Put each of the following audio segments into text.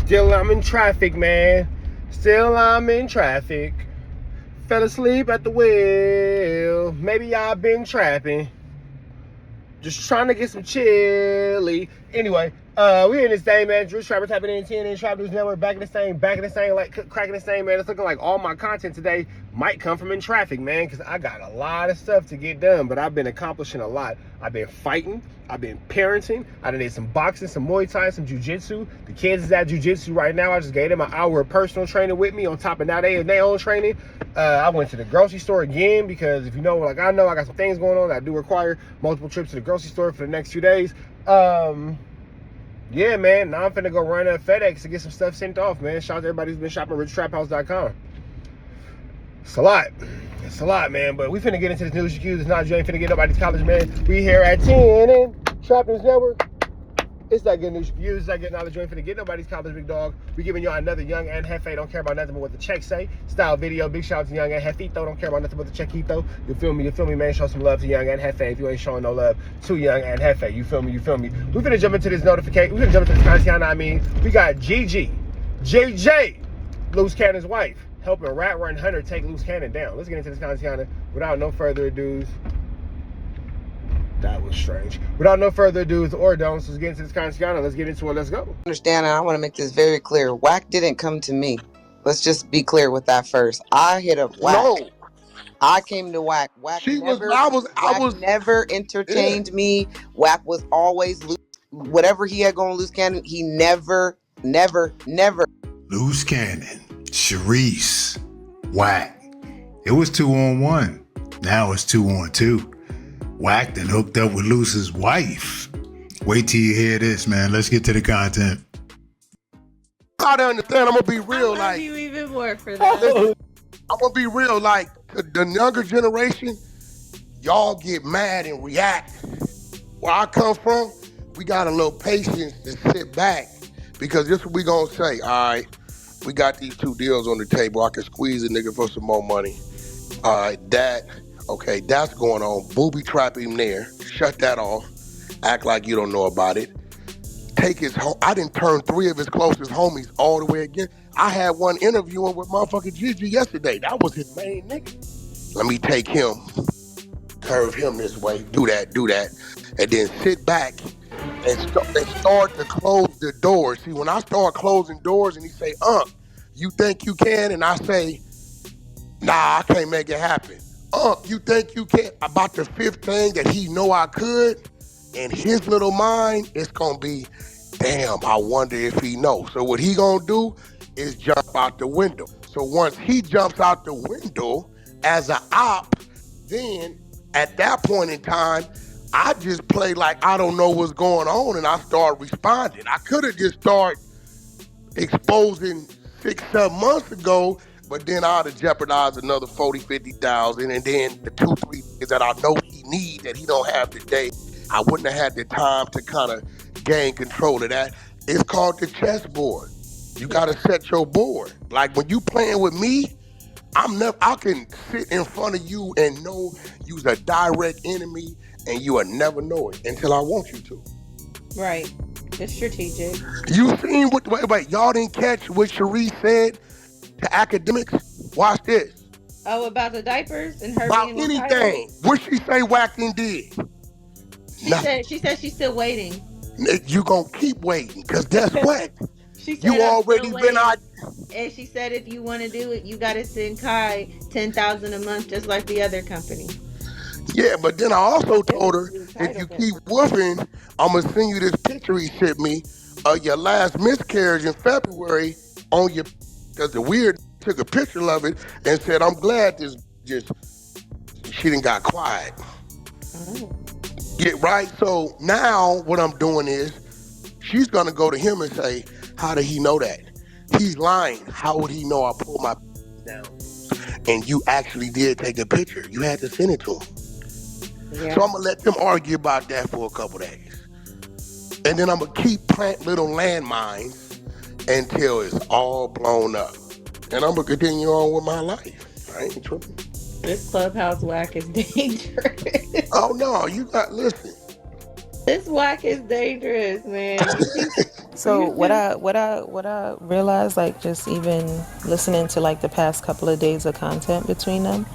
Still I'm in traffic, man. Still I'm in traffic. Fell asleep at the wheel. Maybe I've been trapping. Just trying to get some chili. Anyway, we in this thing, man. Drew Trapper tapping in 10 and Trap News Network. Back in this thing, like cracking this thing, man. It's looking like all my content today might come from in traffic, man, because I got a lot of stuff to get done, but I've been accomplishing a lot. I've been fighting. I've been parenting. I did some boxing, some Muay Thai, some Jiu-Jitsu. The kids is at Jiu-Jitsu right now. I just gave them an hour of personal training with me. On top of now they in their own training. I went to the grocery store again because if you know, like I know, I got some things going on that do require multiple trips to the grocery store for the next few days. Yeah, man. Now I'm finna go run a FedEx to get some stuff sent off, man. Shout out to everybody who's been shopping at richtraphouse.com. It's a lot. It's a lot, man. But we finna get into this news you It's not you ain't finna get nobody's college, man. We here at 10 and Trap News Network. It's that good news you It's that good knowledge. You ain't finna get nobody's college, big dog. We giving y'all another Young and Hefe. Don't care about nothing but what the check say. Style video. Big shout out to Young and Hefito. Don't care about nothing but the check Hito. You feel me, man? Show some love to Young and Hefe. If you ain't showing no love to Young and Hefe, you feel me? We finna jump into this notification. We finna jump into this content. We got Gigi, JJ, Luce Cannon's wife, helping Rat Run Hunter take Luce Cannon down. Let's get into this content without no further ado. That was strange. Without no further ado or don'ts, let's get into this content. Let's get into it. Let's go. Understand, and I want to make this very clear. Wack didn't come to me. Let's just be clear with that first. I hit up Wack. No, I came to Wack. Wack never entertained me. Wack was always loose. Whatever he had going Luce Cannon, he never. Luce Cannon, Sharice, Wack. It was 2-on-1. Now it's 2-on-2. Wack then hooked up with Luce's wife. Wait till you hear this, man. Let's get to the content. I don't understand. I'm gonna be real. I love you even more for that. I'm gonna be real. Like the younger generation, y'all get mad and react. Where I come from, we got a little patience to sit back because this is what we gonna say. All right, we got these two deals on the table. I can squeeze a nigga for some more money. All right, that's going on. Booby trap him there. Shut that off. Act like you don't know about it. Take his I didn't turn 3 of his closest homies all the way again. I had one interviewing with motherfucking Gigi yesterday. That was his main nigga. Let me take him, curve him this way, do that, and then sit back and start to close the door. See, when I start closing doors and he say, you think you can? And I say, nah, I can't make it happen. You think you can? About the 5th thing that he know I could, in his little mind, it's gonna be, damn, I wonder if he knows. So what he gonna do is jump out the window. So once he jumps out the window as an op, then at that point in time, I just play like I don't know what's going on and I start responding. I could have just started exposing 6-7 months ago, but then I'd have jeopardized another 40,000-50,000, and then the 2-3 things that I know he need that he don't have today, I wouldn't have had the time to kind of gain control of that. It's called the chessboard. You gotta set your board. Like when you playing with me, I can sit in front of you and know you's a direct enemy, and you will never know it until I want you to. Right. It's strategic. You seen what? Wait, y'all didn't catch what Sharice said to academics? Watch this. Oh, about the diapers and her about being anything. What she say Wacken did? She said she's still waiting. You gonna keep waiting, cause guess what? She said you already been out. And she said if you want to do it, you gotta send Kai $10,000 a month, just like the other company. Yeah, but then I also told her, if you keep woofing, I'm gonna send you this picture he sent me of your last miscarriage in February on your, because the weird took a picture of it and said, I'm glad this she done got quiet. Oh. Yeah, right? So now what I'm doing is, she's gonna go to him and say, how did he know that? He's lying. How would he know I pulled my down? And you actually did take a picture. You had to send it to him. Yeah. So I'm gonna let them argue about that for a couple days. And then I'm gonna keep planting little landmines until it's all blown up. And I'm gonna continue on with my life. I ain't tripping. This Clubhouse Wack is dangerous. Oh no, you got, listen. This Wack is dangerous, man. So what I realized, like just even listening to like the past couple of days of content between them,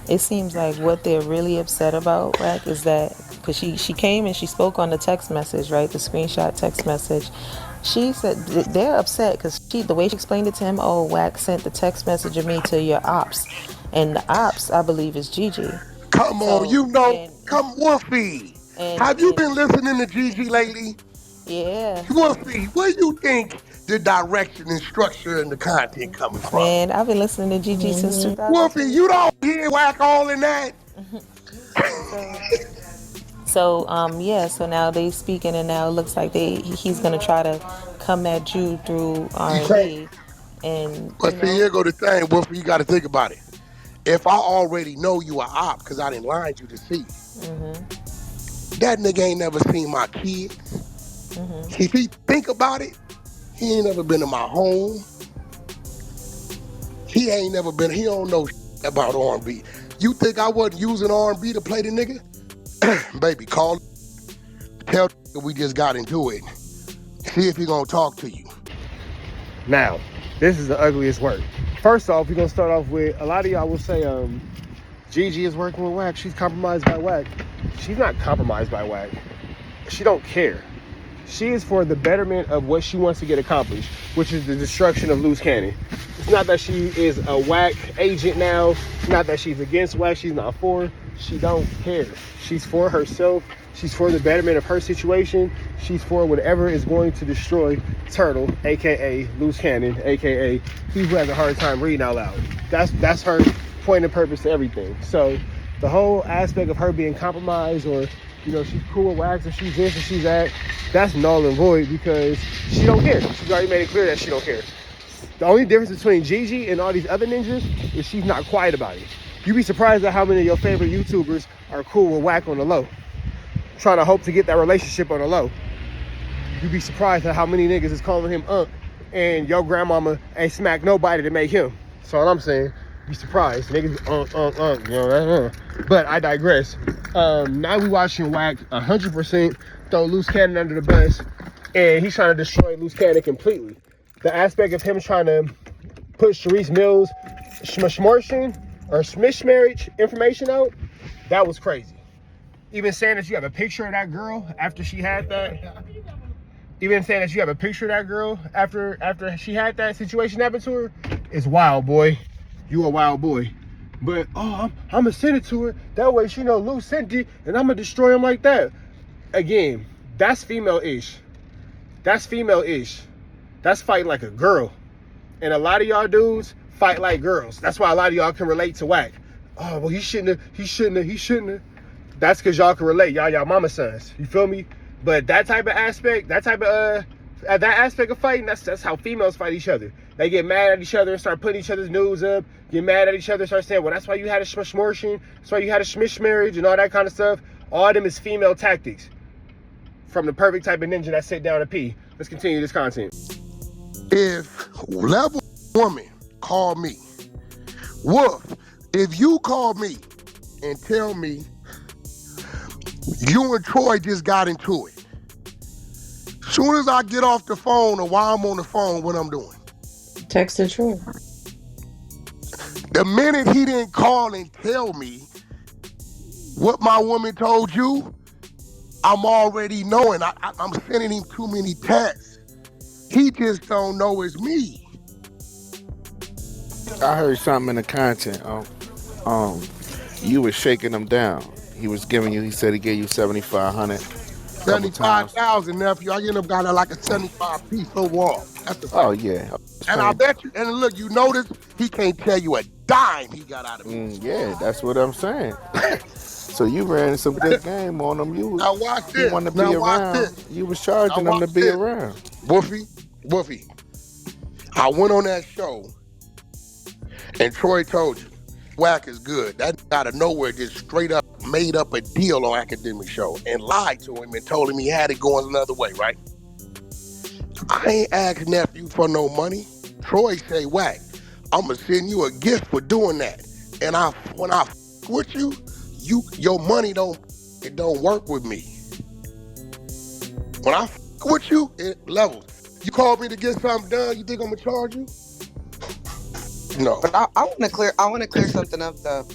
it seems like what they're really upset about, Wack, is that because she came and she spoke on the text message, right, the screenshot text message. She said they're upset because the way she explained it to him, oh, Wack sent the text message of me to your ops, and the ops I believe is Gigi. Come on, So you know, come Wolfie. Have you and been listening to Gigi lately? yeah. Wolfie, where you think the direction and structure and the content coming from? Man, I've been listening to Gigi since Wolfie, you 2022. don't hear Wack all in that? Yeah, so now they speaking, and now it looks like he's gonna try to come at you through R&B, and But see, here go the thing, Wolfie, you got to think about it. If I already know you a op, because I didn't line you to see, that nigga ain't never seen my kids. If he think about it, he ain't never been to my home. He don't know about R&B. You think I wasn't using R&B to play the nigga? Baby, call, tell we just got into it. See if he gonna talk to you. Now, this is the ugliest work. First off, we're gonna start off with, a lot of y'all will say, Gigi is working with Wack. She's compromised by Wack. She's not compromised by Wack. She don't care. She is for the betterment of what she wants to get accomplished, which is the destruction of Luce Cannon. It's not that she is a Wack agent now. It's not that she's against Wack. She's not for. She don't care. She's for herself. She's for the betterment of her situation. She's for whatever is going to destroy Turtle, aka Luce Cannon, aka he who has a hard time reading out loud. That's her point and purpose to everything. So the whole aspect of her being compromised, or she's cool with Wax and she's this and she's that, that's null and void because she don't care. She's already made it clear that she don't care. The only difference between Gigi and all these other ninjas is she's not quiet about it. You'd be surprised at how many of your favorite YouTubers are cool with Wack on the low, trying to hope to get that relationship on the low. You'd be surprised at how many niggas is calling him Unc, and your grandmama ain't smacked nobody to make him. So all I'm saying, be surprised. Niggas Unc. But I digress. Now we watching Wack 100% throw Luce Cannon under the bus, and he's trying to destroy Luce Cannon completely. The aspect of him trying to put Sharice Mills' smish marriage information out, that was crazy. Even saying that you have a picture of that girl after she had that. Even saying that you have a picture of that girl after she had that situation happen to her is wild, boy. You a wild boy. But I'm gonna send it to her. That way she know Luce sent it, and I'm gonna destroy him like that. Again, that's female-ish. That's female-ish. That's fighting like a girl. And a lot of y'all dudes fight like girls. That's why a lot of y'all can relate to Wack. Oh, well, he shouldn't have. That's because y'all can relate. Y'all mama sons. You feel me? But that type of aspect, that aspect of fighting, that's how females fight each other. They get mad at each other and start putting each other's news up, get mad at each other and start saying, well, that's why you had a smortion, that's why you had a smish marriage and all that kind of stuff. All of them is female tactics from the perfect type of ninja that sit down and pee. Let's continue this content. If level woman call me, Wolf, if you call me and tell me you and Troy just got into it, soon as I get off the phone or while I'm on the phone, what I'm doing? Texted Troy. The minute he didn't call and tell me what my woman told you, I'm already knowing. I'm sending him too many texts. He just don't know it's me. I heard something in the content. You was shaking him down. He said he gave you 7,500. 75,000, nephew. I ended up got like a 75 piece overall. That's the fact. Oh yeah. And I bet you, and look, you notice he can't tell you a dime he got out of me. Yeah, that's what I'm saying. So you ran some good game on him. Now watch this. You wanted to be around. You was charging him to be around. Woofy, I went on that show, and Troy told you, Wack is good. That out of nowhere just straight up made up a deal on Academic Show and lied to him and told him he had it going another way, right? I ain't asked nephew for no money. Troy say, Wack, I'm gonna send you a gift for doing that. And when I with you, your money don't work with me. When I with you, it levels. You called me to get something done. You think I'm gonna charge you? No. But I want to clear. I want to clear something up though.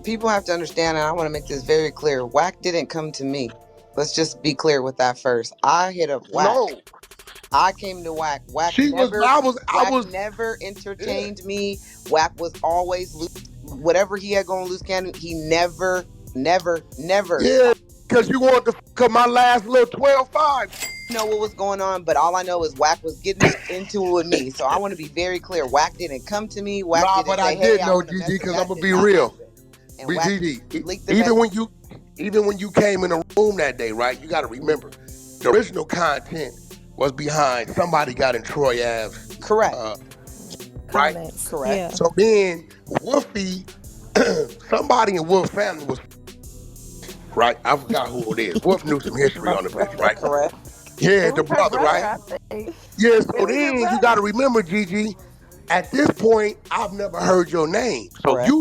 People have to understand, and I want to make this very clear. Wack didn't come to me. Let's just be clear with that first. I hit up Wack. No. I came to Wack. She was. I Wack was. never Yeah. entertained me. Wack was always loose. Whatever he had going Luce Cannon, he never. Yeah, because you wanted to fuck up my last little 12-5. Know what was going on, but all I know is Wack was getting into it with me. So I want to be very clear. Wack didn't come to me. Wack Nah, didn't but say, I "Hey, did I know, want to mess Gigi, with because that." I'm gonna Did be not real. happen. And Be Wack Gigi. leaked the message. Even when you came in the room that day, right? You got to remember, the original content was behind somebody got in Troy Ave. Correct. Right. Comments. Correct. Yeah. So then Wolfie, somebody in Wolf's family was right. I forgot who it is. Wolf knew some history on the bitch, right? Correct. Yeah, It the was her brother, right? I think. Yeah, It so was her then you brother. got to remember, Gigi, at this point, I've never heard your name. So Correct.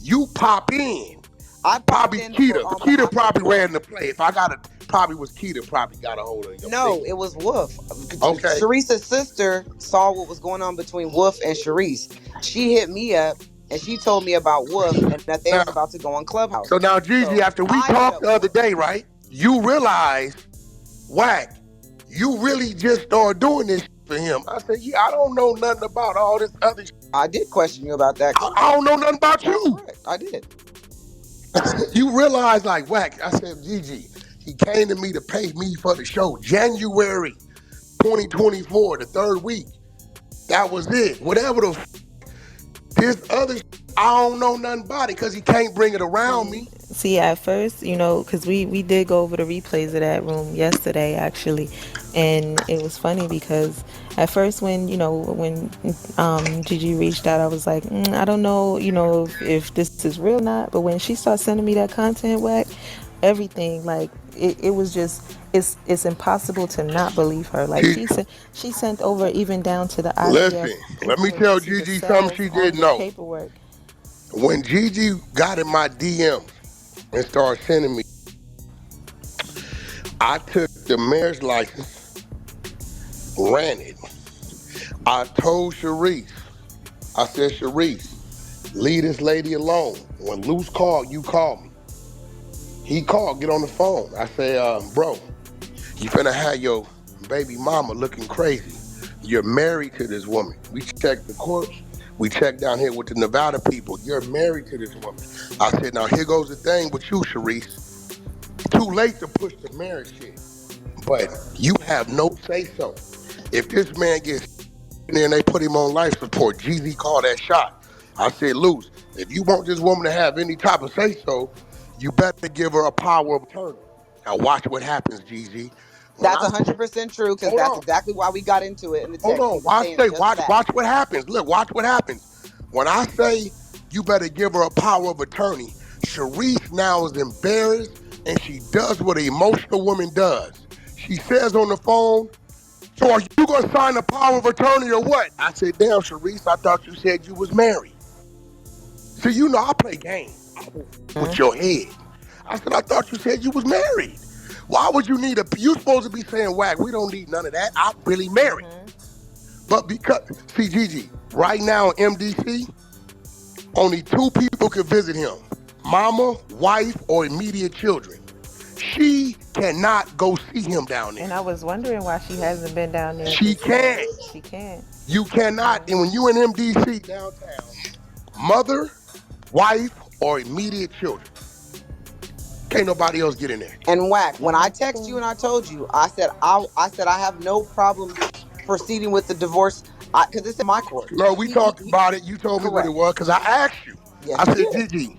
you pop in. I Probably popped in Keita. on Keita behalf probably of Wolf. ran the play. If I got it, probably was Keita probably got a hold of your No, thing. it was Wolf. Okay. Sharice's sister saw what was going on between Wolf and Sharice. She hit me up and she told me about Wolf and that they Now, was about to go on Clubhouse. so now, Gigi, So after we I hit talked up the other Wolf. day, right? You realize, Wack, you really just started doing this for him. I said, yeah, I don't know nothing about all this other shit. I did question you about that. I don't know nothing about That's you. correct. I did. You realize, like, Wack, I said, Gigi, he came to me to pay me for the show. January 2024, the third week. That was it. Whatever this other I don't know nothing about it because he can't bring it around me. See, at first, because we did go over the replays of that room yesterday, actually, and it was funny because at first when Gigi reached out, I was like, I don't know, if this is real or not. But when she started sending me that content, Wack, everything, like it was just it's impossible to not believe her. Like she sent over even down to the IVF. Listen, let me tell Gigi something she didn't know. Paperwork. When Gigi got in my DM and started sending me, I took the marriage license, ran it. I told Sharice, I said, Sharice, leave this lady alone. When Luce called, you call me. He called, get on the phone. I said, bro, you finna have your baby mama looking crazy. You're married to this woman. We checked the courts. We checked down here with the Nevada people. You're married to this woman. I said, now here goes the thing with you, Sharice. Too late to push the marriage shit. But you have no say-so. If this man gets in there and they put him on life support, Jeezy called that shot. I said, Luce, if you want this woman to have any type of say-so, you better give her a power of attorney. Now watch what happens, Jeezy. That's 100% true because that's exactly why we got into it in the text. Hold on, watch what happens. Look, watch what happens. When I say you better give her a power of attorney, Sharice now is embarrassed and she does what an emotional woman does. She says on the phone, so are you gonna sign the power of attorney or what? I said, damn, Sharice, I thought you said you was married. So I play games with your head. I said, I thought you said you was married. Why would you need you supposed to be saying, Wack, we don't need none of that. I'm really married. But because, see, Gigi, right now in MDC, only 2 people can visit him. Mama, wife, or immediate children. She cannot go see him down there. And I was wondering why she hasn't been down there. She can't. She can't. You cannot. And when you in MDC downtown, mother, wife, or immediate children. Can't nobody else get in there. And Wack, when I text you and I told you, I said I have no problem proceeding with the divorce because it's in my court. No, we talked about it. You told me what it was because I asked you. Yes, I said, Gigi,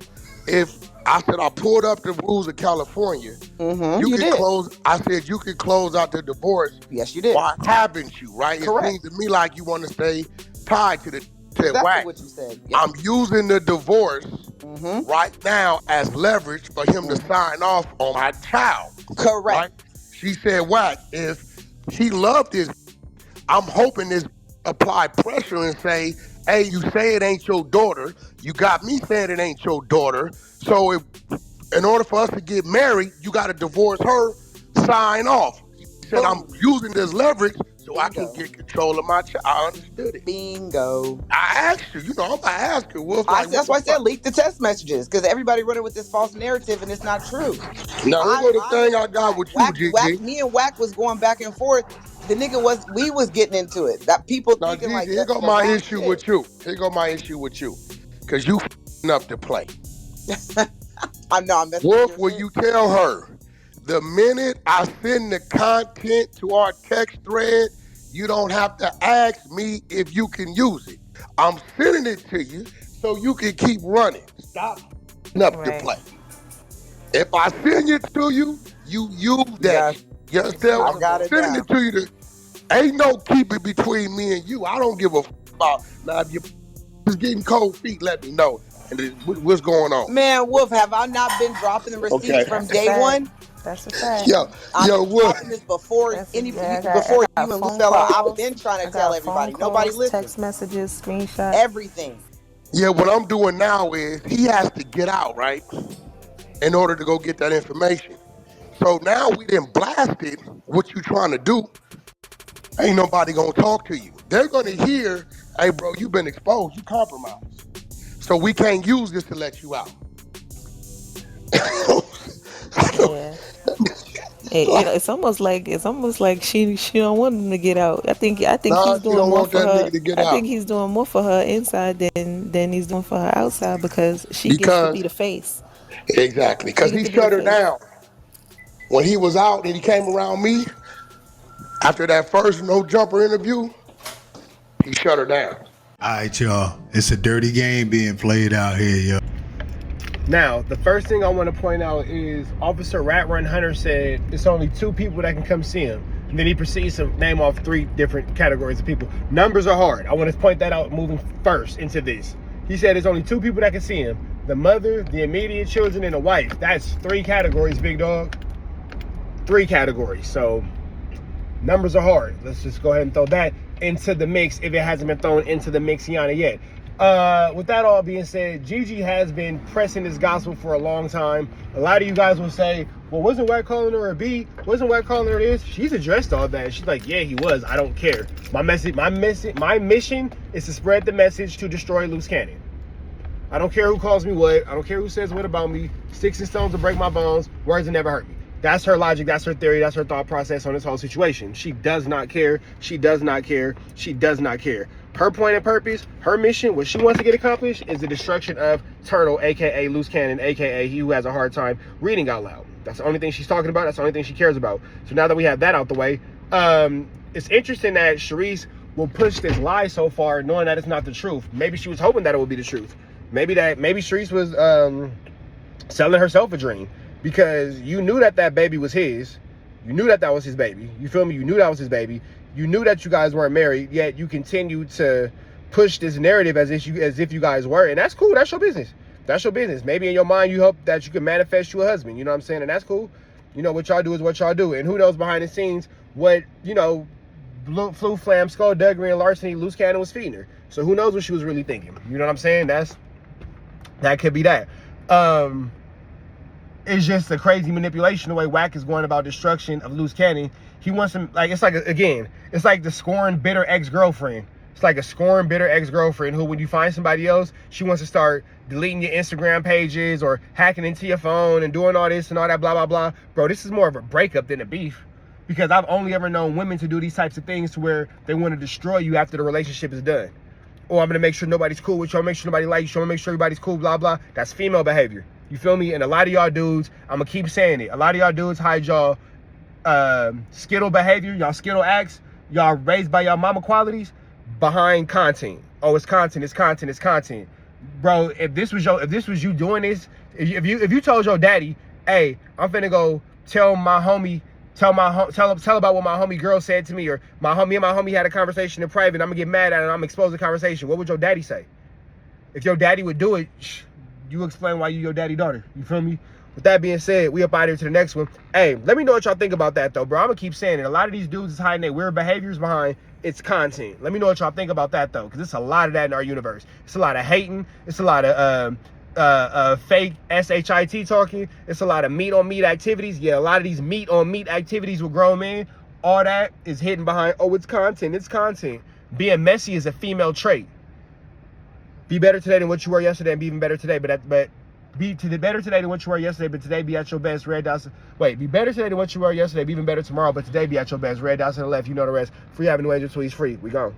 I pulled up the rules of California. You could close. I said you could close out the divorce. Yes, you did. Why haven't you? Right? Correct. It seems to me like you want to stay tied to the. Exactly Wack. what you said. Yep. I'm using the divorce right now as leverage for him to sign off on my child. Correct. Right? She said, Wack, if he loved this, I'm hoping this apply pressure and say, hey, you say it ain't your daughter. You got me saying it ain't your daughter. So in order for us to get married, you got to divorce her, sign off. She said, I'm using this leverage so I can get control of my child. I understood it. Bingo. I asked you. You know, I'm gonna ask her. Wolf, like, That's why I said leak the text messages, because everybody running with this false narrative and it's not true. Now, here go the thing I got with you, Gigi. Me and Wack was going back and forth. The nigga we was getting into it. That people now, thinking Gigi, like here go my issue with you. Here go my issue with you. Because you up to play. I'm messing Wolf, with will you tell her, the minute I send the content to our text thread, you don't have to ask me if you can use it. I'm sending it to you so you can keep running. Stop up to play. If I send it to you, you use that. You understand? I'm sending it to you. Ain't no keep it between me and you. I don't give a about. Now, if you're just getting cold feet, let me know. And what's going on? Man, Wolf, have I not been dropping the receipts from day one? That's a fact. Yo, Wolf. This before before you and Luce fell out. I've been trying to tell everybody. Nobody listens. Text messages, screenshots, everything. Yeah, what I'm doing now is he has to get out, right, in order to go get that information. So now we done blasted what you trying to do. Ain't nobody gonna talk to you. They're gonna hear, hey, bro, you been exposed. You compromised. So we can't use this to let you out. Yeah. It's almost like she don't want him to get out. I think he's doing more for her. I think he's doing more for her inside than he's doing for her outside, because she gets to be the face. Exactly, because he shut her down. When he was out and he came around me, after that first no jumper interview, he shut her down. All right, y'all. It's a dirty game being played out here, yo. Now, the first thing I want to point out is Officer Rat Run Hunter said it's only 2 people that can come see him. And then he proceeds to name off 3 different categories of people. Numbers are hard. I want to point that out moving first into this. He said there's only 2 people that can see him. The mother, the immediate children, and the wife. That's 3 categories, big dog. 3 categories. So, numbers are hard. Let's just go ahead and throw that into the mix if it hasn't been thrown into the mixiana yet. With that all being said, Gigi has been pressing this gospel for a long time. A lot of you guys will say, well, wasn't Wack calling her a B? Wasn't Wack calling her this? She's addressed all that. She's like, yeah, he was. I don't care. My mission is to spread the message to destroy Luce Cannon. I don't care who calls me what. I don't care who says what about me. Sticks and stones will break my bones. Words will never hurt me. That's her logic. That's her theory. That's her thought process on this whole situation. She does not care. She does not care. She does not care. Her point and purpose, her mission, what she wants to get accomplished is the destruction of Turtle, aka Luce Cannon, aka he who has a hard time reading out loud. That's the only thing she's talking about. That's the only thing she cares about. So now that we have that out the way, it's interesting that Sharice will push this lie so far, knowing that it's not the truth. Maybe she was hoping that it would be the truth. Maybe Sharice was selling herself a dream, because you knew that baby was his. You knew that was his baby. You feel me? You knew that was his baby. You knew that you guys weren't married, yet you continued to push this narrative as if you guys were. And that's cool. That's your business. That's your business. Maybe in your mind you hope that you can manifest you a husband. You know what I'm saying? And that's cool. You know, what y'all do is what y'all do. And who knows behind the scenes what, you know, flu, flam, skullduggery, and larceny Luce Cannon was feeding her. So who knows what she was really thinking. You know what I'm saying? That could be that. It's just a crazy manipulation the way Wack is going about destruction of Luce Cannon. He wants him, like, it's like, again, it's like the scorned, bitter ex-girlfriend. It's like a scorned, bitter ex-girlfriend who, when you find somebody else, she wants to start deleting your Instagram pages or hacking into your phone and doing all this and all that, blah, blah, blah. Bro, this is more of a breakup than a beef, because I've only ever known women to do these types of things to where they want to destroy you after the relationship is done. Or I'm going to make sure nobody's cool with you. I'm going to make sure nobody likes you. I'm going to make sure everybody's cool, blah, blah. That's female behavior. You feel me? And a lot of y'all dudes, I'm going to keep saying it. A lot of y'all dudes hide y'all skittle behavior, y'all skittle acts, y'all raised by y'all mama qualities behind content. Oh, it's content, it's content, it's content. Bro, if this was you doing this, if you told your daddy, hey, I'm finna go tell about what my homie girl said to me, or my homie had a conversation in private, I'm gonna get mad at it and I'm gonna expose the conversation, what would your daddy say? If your daddy would do it, you explain why you your daddy daughter. You feel me? With that being said, we up out here to the next one. Hey, let me know what y'all think about that though, bro. I'm gonna keep saying it. A lot of these dudes is hiding their weird behaviors behind its content. Let me know what y'all think about that though, because it's a lot of that in our universe. It's a lot of hating. It's a lot of fake SHIT talking. It's a lot of meat on meat activities. Yeah, a lot of these meat on meat activities with grown men All that is hidden behind, oh, it's content, it's content. Being messy is a female trait. Be better today than what you were yesterday and be even better today, but be better today than what you were yesterday, but today be at your best. Red dots. Wait, be better today than what you were yesterday, be even better tomorrow, but today be at your best. Red dots to the left, you know the rest. Free having no angel, tweets free. We gone.